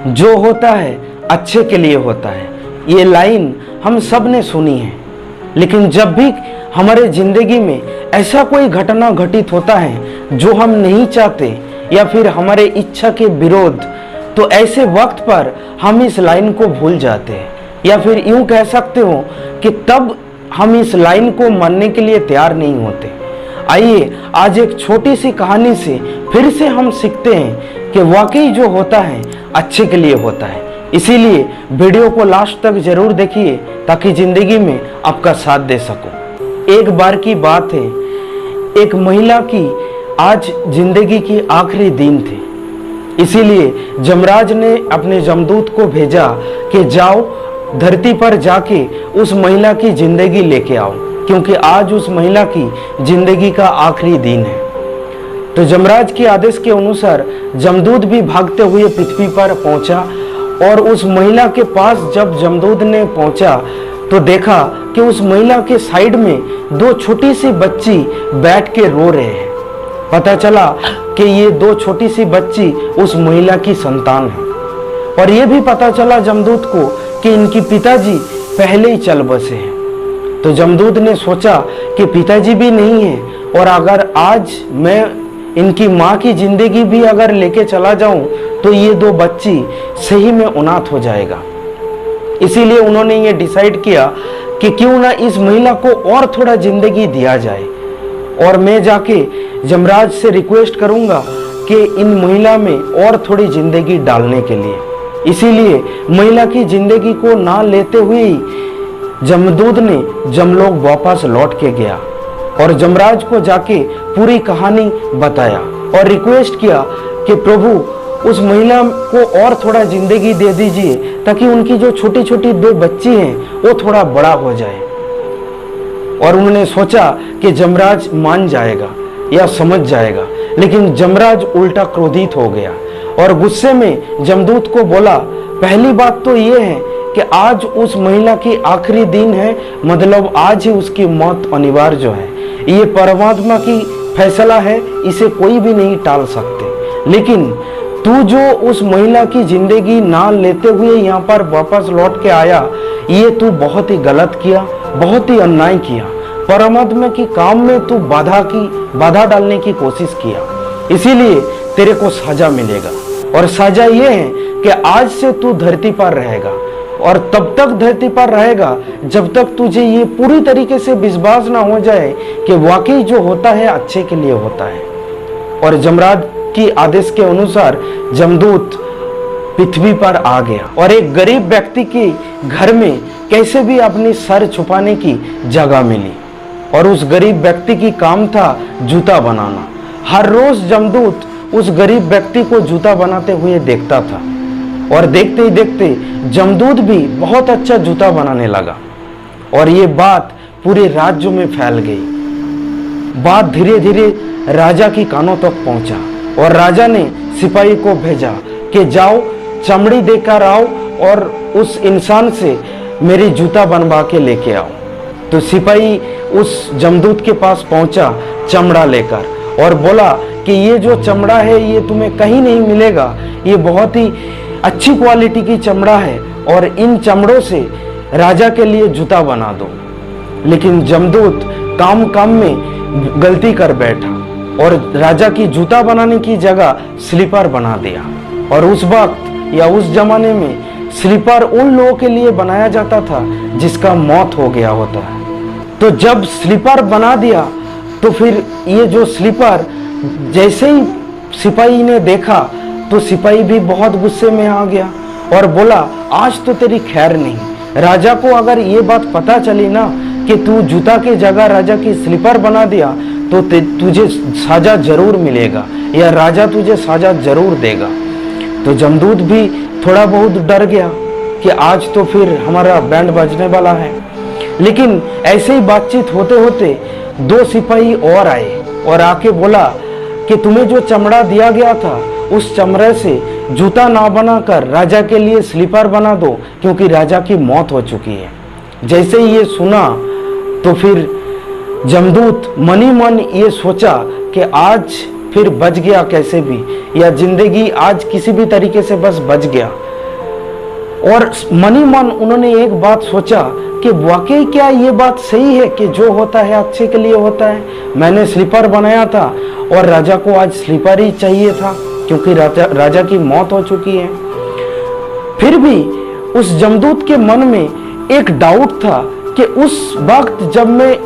जो होता है अच्छे के लिए होता है। ये लाइन हम सब ने सुनी है, लेकिन जब भी हमारे जिंदगी में ऐसा कोई घटना घटित होता है जो हम नहीं चाहते या फिर हमारे इच्छा के विरोध, तो ऐसे वक्त पर हम इस लाइन को भूल जाते हैं, या फिर यूं कह सकते हो कि तब हम इस लाइन को मानने के लिए तैयार नहीं होते। आइए आज एक छोटी सी कहानी से फिर से हम सीखते हैं कि वाकई जो होता है अच्छे के लिए होता है। इसीलिए वीडियो को लास्ट तक जरूर देखिए ताकि जिंदगी में आपका साथ दे सकूं। एक बार की बात है, एक महिला की आज जिंदगी की आखिरी दिन थे। इसीलिए जमराज ने अपने जमदूत को भेजा कि जाओ धरती पर जाके उस महिला की जिंदगी लेके आओ, क्योंकि आज उस महिला की जिंदगी का आखिरी दिन है। तो जमराज के आदेश के अनुसार जमदूत भी भागते हुए पृथ्वी पर पहुंचा, और उस महिला के पास जब जमदूत ने पहुंचा तो देखा कि उस महिला के साइड में दो छोटी सी बच्ची बैठ के रो रहे हैं। पता चला कि ये दो छोटी सी बच्ची उस महिला की संतान है, और ये भी पता चला जमदूत को कि इनकी पिताजी पहले ही चल बसे हैं। तो जमदूत ने सोचा कि पिताजी भी नहीं है, और अगर आज मैं इनकी माँ की जिंदगी भी अगर लेके चला जाऊं तो ये दो बच्ची सही में अनाथ हो जाएगा। इसीलिए उन्होंने ये डिसाइड किया कि क्यों ना इस महिला को और थोड़ा जिंदगी दिया जाए, और मैं जाके जमराज से रिक्वेस्ट करूंगा कि इन महिला में और थोड़ी जिंदगी डालने के लिए। इसीलिए महिला की जिंदगी को ना लेते हुए ही जमदूत ने जमलोक वापस लौट के गया और जमराज को जाके पूरी कहानी बताया और रिक्वेस्ट किया कि प्रभु उस महिला को और थोड़ा जिंदगी दे दीजिए ताकि उनकी जो छोटी छोटी दो बच्ची हैं वो थोड़ा बड़ा हो जाए। और उन्होंने सोचा कि जमराज मान जाएगा या समझ जाएगा, लेकिन जमराज उल्टा क्रोधित हो गया और गुस्से में जमदूत को बोला, पहली बात तो ये है कि आज उस महिला की आखिरी दिन है, मतलब आज ही उसकी मौत अनिवार्य जो है, ये परमात्मा की फैसला है, इसे कोई भी नहीं टाल सकते। लेकिन तू जो उस महिला की जिंदगी ना लेते हुए यहाँ पर वापस लौट के आया, ये तू बहुत ही गलत किया, बहुत ही अन्याय किया। परमात्मा की काम में तू बाधा डालने की कोशिश किया, इसीलिए तेरे को सजा मिलेगा। और सजा ये है कि आज से तू धरती पर रहेगा, और तब तक धरती पर रहेगा जब तक तुझे ये पूरी तरीके से विश्वास ना हो जाए कि वाकई जो होता है अच्छे के लिए होता है। और जमराज की आदेश के अनुसार जमदूत पृथ्वी पर आ गया और एक गरीब व्यक्ति के घर में कैसे भी अपनी सर छुपाने की जगह मिली, और उस गरीब व्यक्ति की काम था जूता बनाना। हर रोज जमदूत उस गरीब व्यक्ति को जूता बनाते हुए देखता था, और देखते ही देखते जमदूत भी बहुत अच्छा जूता बनाने लगा, और ये बात पूरे राज्य में फैल गई। बात धीरे धीरे राजा की कानों तक पहुंचा, और राजा ने सिपाही को भेजा कि जाओ चमड़ी देकर आओ और उस इंसान से मेरी जूता बनवा के लेके आओ। तो सिपाही उस जमदूत के पास पहुंचा चमड़ा लेकर, और बोला कि ये जो चमड़ा है ये तुम्हें कहीं नहीं मिलेगा, ये बहुत ही अच्छी क्वालिटी की चमड़ा है, और इन चमड़ों से राजा के लिए जूता बना दो। लेकिन जमदूत काम में गलती कर बैठा और राजा की जूता बनाने की जगह स्लीपर बना दिया। और उस वक्त या उस जमाने में स्लीपर उन लोगों के लिए बनाया जाता था जिसका मौत हो गया होता है। तो जब स्लीपर बना दिया तो फिर ये जो स्लीपर जैसे ही सिपाही ने देखा तो सिपाही भी बहुत गुस्से में आ गया और बोला, आज तो तेरी खैर नहीं। राजा को अगर ये बात पता चली ना कि तू जूता की जगह राजा की स्लीपर बना दिया तो तुझे सजा जरूर मिलेगा, या राजा तुझे सजा जरूर देगा। तो जमदूत भी थोड़ा बहुत डर गया कि आज तो फिर हमारा बैंड बजने वाला है। लेकिन ऐसे ही बातचीत होते होते दो सिपाही और आए और आके बोला कि तुम्हें जो चमड़ा दिया गया था उस चमड़े से जूता ना बनाकर राजा के लिए स्लीपर बना दो, क्योंकि राजा की मौत हो चुकी है। जैसे ही ये सुना तो फिर जमदूत मनी मन ये सोचा कि आज फिर बच गया कैसे भी, या जिंदगी आज किसी भी तरीके से बस बच गया। और मनी मन उन्होंने एक बात सोचा कि वाकई क्या ये बात सही है कि जो होता है अच्छे के लिए होता है। मैंने स्लीपर बनाया था और राजा को आज स्लीपर ही चाहिए था क्योंकि राजा की मौत हो चुकी है। फिर भी उस जमदूत के मन में एक डाउट था कि उस वक्त जब मैं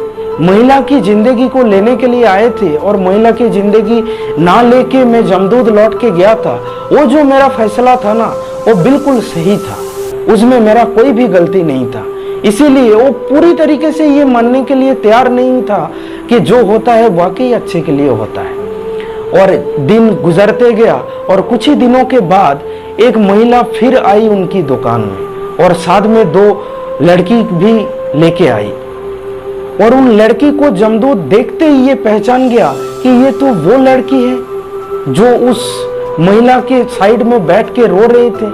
महिला की जिंदगी को लेने के लिए आए थे और महिला की जिंदगी ना लेके मैं जमदूत लौट के गया था, वो जो मेरा फैसला था ना वो बिल्कुल सही था, उसमें मेरा कोई भी गलती नहीं था। इसीलिए वो पूरी तरीके से ये मानने के लिए तैयार नहीं था कि जो होता है वाकई अच्छे के लिए होता है। और दिन गुजरते गया और कुछ ही दिनों के बाद एक महिला फिर आई उनकी दुकान में और साथ में 2 लड़की भी लेके आई। और उन लड़की को जमदूत देखते ही ये पहचान गया कि ये तो वो लड़की है जो उस महिला के साइड में बैठ के रो रहे थे।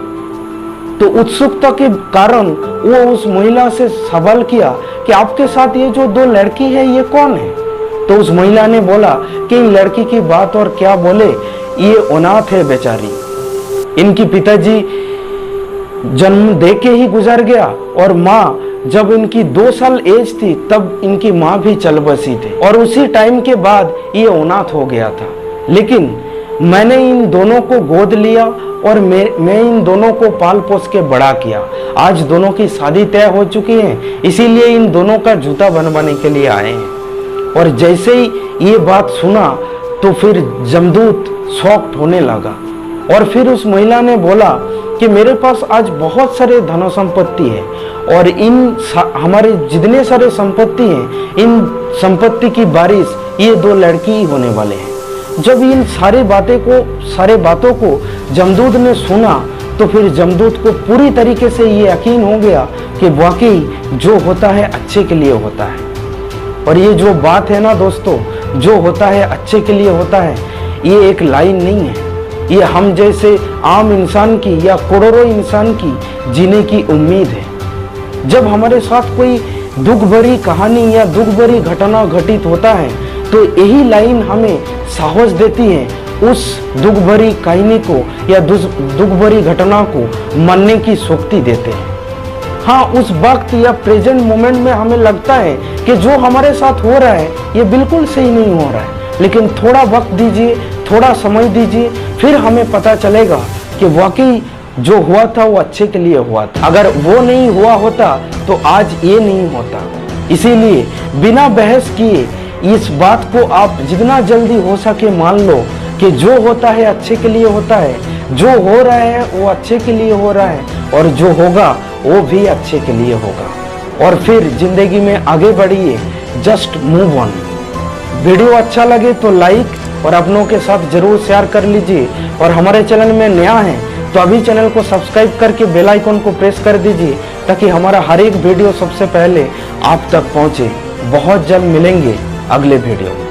तो उत्सुकता के कारण वो उस महिला से सवाल किया कि आपके साथ ये जो 2 लड़की है ये कौन है। तो उस महिला ने बोला कि इन लड़की की बात और क्या बोले, ये अनाथ है बेचारी, इनकी पिताजी जन्म दे के ही गुजर गया और माँ जब इनकी 2 साल एज थी तब इनकी माँ भी चल बसी थी और उसी टाइम के बाद ये अनाथ हो गया था। लेकिन मैंने इन दोनों को गोद लिया और मैं इन दोनों को पाल पोस के बड़ा किया। आज दोनों की शादी तय हो चुकी है, इसीलिए इन दोनों का जूता बनवाने के लिए आए हैं। और जैसे ही ये बात सुना तो फिर जमदूत शॉक्ड होने लगा। और फिर उस महिला ने बोला कि मेरे पास आज बहुत सारे धन संपत्ति है और हमारे जितने सारे संपत्ति हैं, इन संपत्ति की बारिश ये 2 लड़की ही होने वाले हैं। जब इन सारे बातों को जमदूत ने सुना तो फिर जमदूत को पूरी तरीके से ये यकीन हो गया कि वाकई जो होता है अच्छे के लिए होता है। और ये जो बात है ना दोस्तों, जो होता है अच्छे के लिए होता है, ये एक लाइन नहीं है, ये हम जैसे आम इंसान की या करोड़ों इंसान की जीने की उम्मीद है। जब हमारे साथ कोई दुख भरी कहानी या दुख भरी घटना घटित होता है तो यही लाइन हमें साहस देती है उस दुख भरी कहानी को या दुख भरी घटना को मानने की शक्ति देते हैं। हाँ, उस वक्त या प्रेजेंट मोमेंट में हमें लगता है कि जो हमारे साथ हो रहा है ये बिल्कुल सही नहीं हो रहा है, लेकिन थोड़ा वक्त दीजिए, थोड़ा समय दीजिए, फिर हमें पता चलेगा कि वाकई जो हुआ था वो अच्छे के लिए हुआ था। अगर वो नहीं हुआ होता तो आज ये नहीं होता। इसीलिए बिना बहस किए इस बात को आप जितना जल्दी हो सके मान लो कि जो होता है अच्छे के लिए होता है, जो हो रहा है वो अच्छे के लिए हो रहा है और जो होगा वो भी अच्छे के लिए होगा। और फिर जिंदगी में आगे बढ़िए, जस्ट मूव ऑन। वीडियो अच्छा लगे तो लाइक और अपनों के साथ जरूर शेयर कर लीजिए। और हमारे चैनल में नया है तो अभी चैनल को सब्सक्राइब करके बेल आइकन को प्रेस कर दीजिए ताकि हमारा हर एक वीडियो सबसे पहले आप तक पहुंचे। बहुत जल्द मिलेंगे अगले वीडियो।